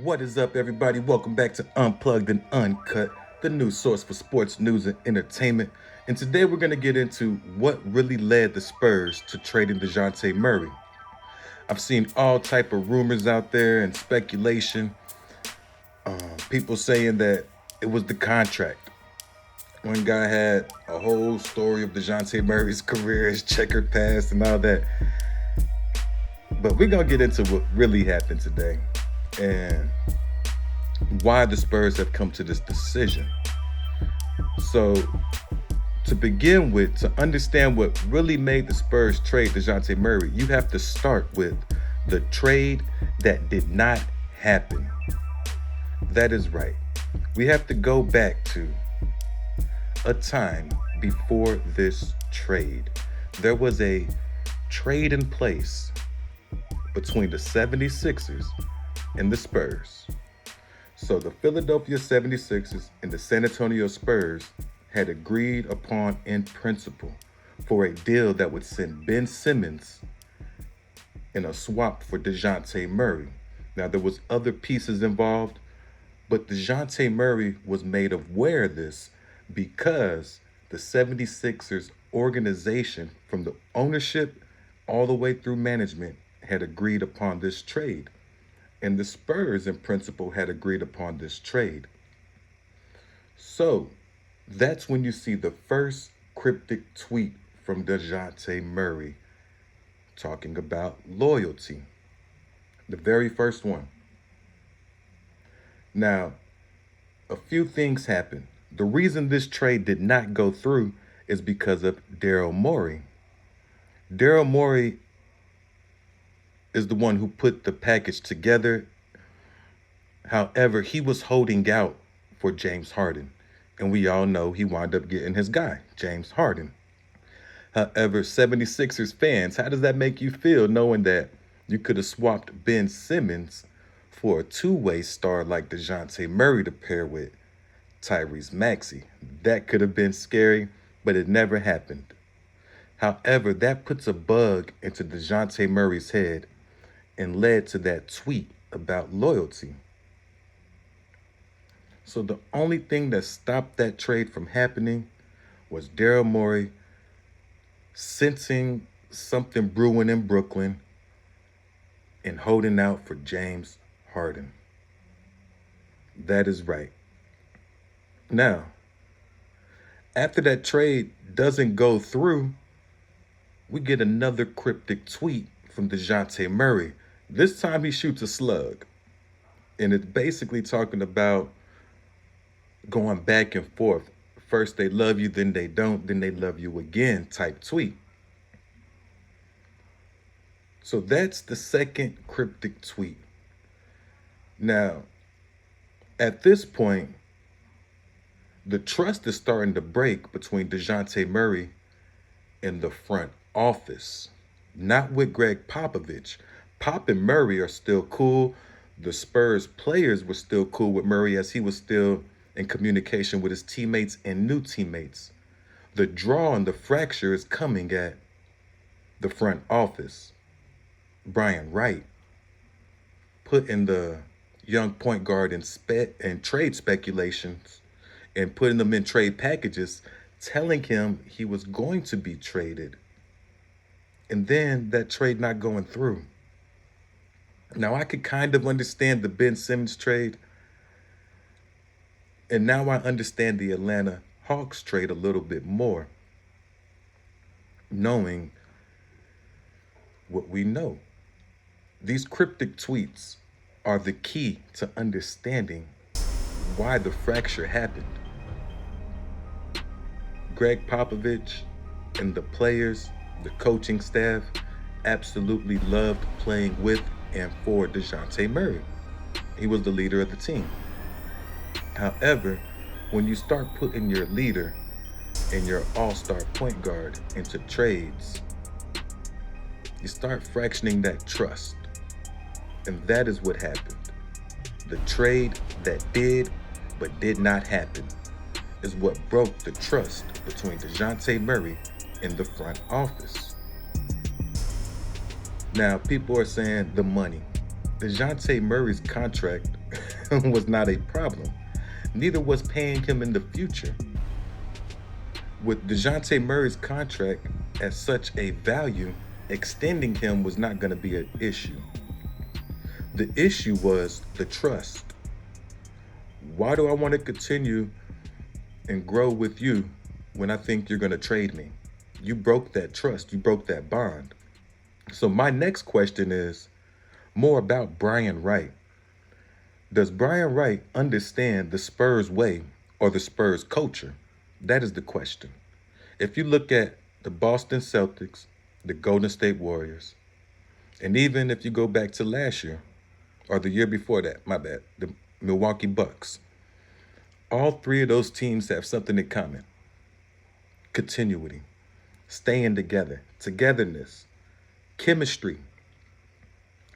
What is up, everybody? Welcome back to Unplugged and Uncut, the new source for sports news and entertainment. And today we're going to get into what really led the Spurs to trading Dejounte Murray. I've seen all type of rumors out there and speculation. People saying that it was the contract. One guy had a whole story of Dejounte Murray's career, his checkered past, and all that. But we're going to get into what really happened today and why the Spurs have come to this decision. So, to begin with, to understand what really made the Spurs trade Dejounte Murray, you have to start with the trade that did not happen. That is right. We have to go back to a time before this trade. There was a trade in place between the 76ers and the Spurs. So the Philadelphia 76ers and the San Antonio Spurs had agreed upon in principle for a deal that would send Ben Simmons in a swap for Dejounte Murray. Now there was other pieces involved, but Dejounte Murray was made aware of this because the 76ers organization, from the ownership all the way through management, had agreed upon this trade. And the Spurs, in principle, had agreed upon this trade. So that's when you see the first cryptic tweet from Dejounte Murray talking about loyalty. The very first one. Now, a few things happened. The reason this trade did not go through is because of Daryl Morey. Daryl Morey is the one who put the package together. However, he was holding out for James Harden. And we all know he wound up getting his guy, James Harden. However, 76ers fans, how does that make you feel knowing that you could have swapped Ben Simmons for a two-way star like Dejounte Murray to pair with Tyrese Maxey? That could have been scary, but it never happened. However, that puts a bug into Dejounte Murray's head and led to that tweet about loyalty. So the only thing that stopped that trade from happening was Daryl Morey sensing something brewing in Brooklyn and holding out for James Harden. That is right. Now, after that trade doesn't go through, we get another cryptic tweet from Dejounte Murray. This time he shoots a slug. And it's basically talking about going back and forth. First they love you, then they don't, then they love you again type tweet. So that's the second cryptic tweet. Now, at this point, the trust is starting to break between Dejounte Murray and the front office, not with Greg Popovich. Pop and Murray are still cool. The Spurs players were still cool with Murray as he was still in communication with his teammates and new teammates. The draw and the fracture is coming at the front office. Brian Wright putting the young point guard in trade speculations and putting them in trade packages, telling him he was going to be traded. And then that trade not going through. Now, I could kind of understand the Ben Simmons trade. And now I understand the Atlanta Hawks trade a little bit more, knowing what we know. These cryptic tweets are the key to understanding why the fracture happened. Greg Popovich and the players, the coaching staff, absolutely loved playing with and for Dejounte Murray. He was the leader of the team. However, when you start putting your leader and your all-star point guard into trades, you start fractioning that trust. And that is what happened. The trade that did but did not happen is what broke the trust between Dejounte Murray and the front office. Now, people are saying the money. Dejounte Murray's contract was not a problem. Neither was paying him in the future. With Dejounte Murray's contract at such a value, extending him was not going to be an issue. The issue was the trust. Why do I want to continue and grow with you when I think you're going to trade me? You broke that trust. You broke that bond. So my next question is more about Brian Wright. Does Brian Wright understand the Spurs way or the Spurs culture? That is the question. If you look at the Boston Celtics, the Golden State Warriors, and even if you go back to last year, or the year before that, my bad, the Milwaukee Bucks, all three of those teams have something in common. Continuity, staying together, togetherness, chemistry.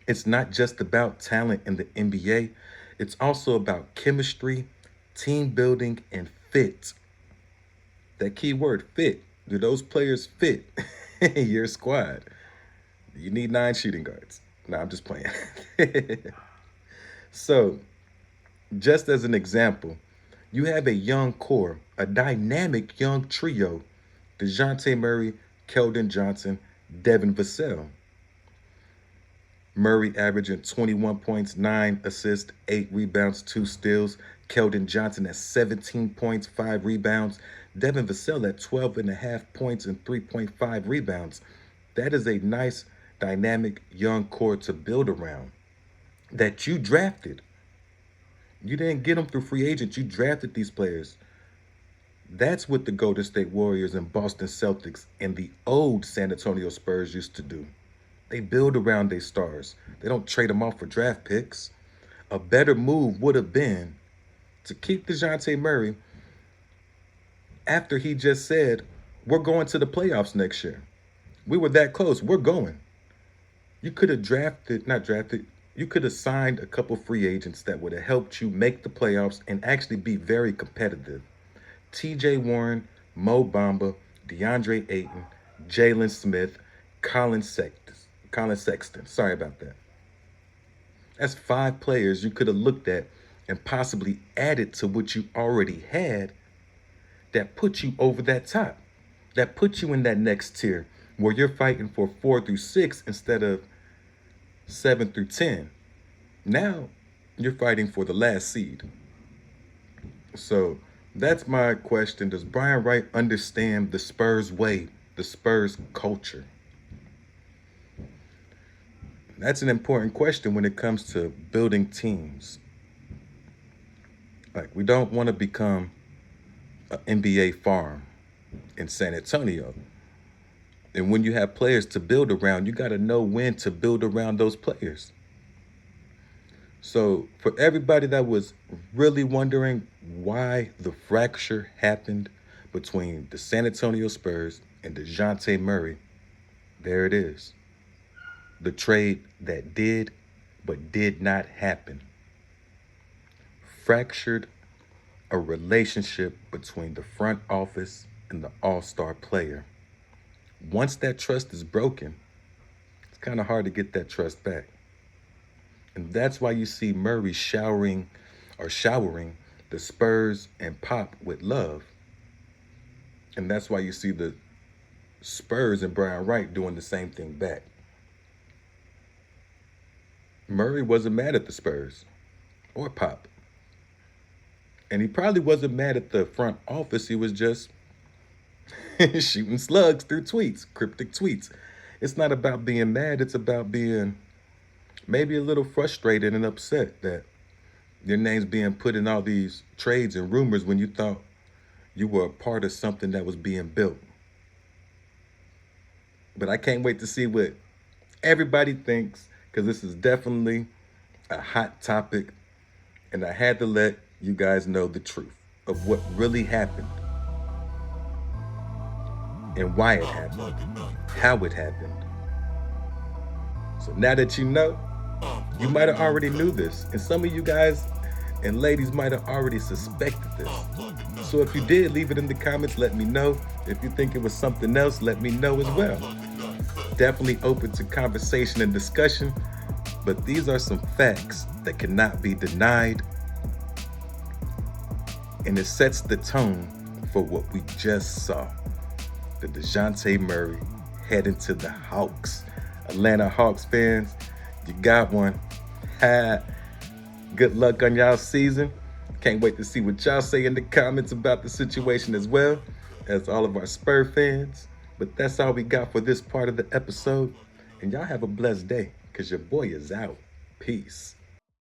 It's not just about talent in the NBA. It's also about chemistry, team building, and fit. That key word, fit. Do those players fit your squad? You need 9 shooting guards. No, I'm just playing. So, just as an example, you have a young core, a dynamic young trio, Dejounte Murray, Keldon Johnson, Devin Vassell. Murray averaging 21 points, 9 assists, 8 rebounds, 2 steals. Keldon Johnson at 17 points, 5 rebounds. Devin Vassell at 12.5 points and 3.5 rebounds. That is a nice, dynamic, young core to build around that you drafted. You didn't get them through free agents. You drafted these players. That's what the Golden State Warriors and Boston Celtics and the old San Antonio Spurs used to do. They build around their stars. They don't trade them off for draft picks. A better move would have been to keep Dejounte Murray after he just said, we're going to the playoffs next year. We were that close. We're going. You could have you could have signed a couple free agents that would have helped you make the playoffs and actually be very competitive. TJ Warren, Mo Bamba, DeAndre Ayton, Jalen Smith, Colin Sexton. Sorry about that. That's 5 players you could have looked at and possibly added to what you already had that put you over that top, that put you in that next tier where you're fighting for 4 through 6 instead of 7 through 10. Now you're fighting for the last seed. So that's my question. Does Brian Wright understand the Spurs way, the Spurs culture? That's an important question when it comes to building teams. Like, we don't want to become an NBA farm in San Antonio. And when you have players to build around, you got to know when to build around those players. So for everybody that was really wondering why the fracture happened between the San Antonio Spurs and Dejounte Murray, there it is. The trade that did but did not happen. Fractured a relationship between the front office and the all-star player. Once that trust is broken, it's kind of hard to get that trust back. And that's why you see Murray showering the Spurs and Pop with love. And that's why you see the Spurs and Brian Wright doing the same thing back. Murray wasn't mad at the Spurs or Pop. And he probably wasn't mad at the front office. He was just shooting slugs through tweets, cryptic tweets. It's not about being mad. It's about being maybe a little frustrated and upset that your name's being put in all these trades and rumors when you thought you were a part of something that was being built. But I can't wait to see what everybody thinks, because this is definitely a hot topic, and I had to let you guys know the truth of what really happened and why it happened, how it happened. So now that you know, you might have already knew this, and some of you guys and ladies might have already suspected this. So if you did, leave it in the comments, let me know. If you think it was something else, let me know as well. Definitely open to conversation and discussion. But these are some facts that cannot be denied, and it sets the tone for what we just saw. The Dejounte Murray heading to the Hawks. Atlanta Hawks fans, you got one. Good luck on y'all season. Can't wait to see what y'all say in the comments about the situation as well as all of our Spurs fans. But that's all we got for this part of the episode. And y'all have a blessed day, because your boy is out. Peace.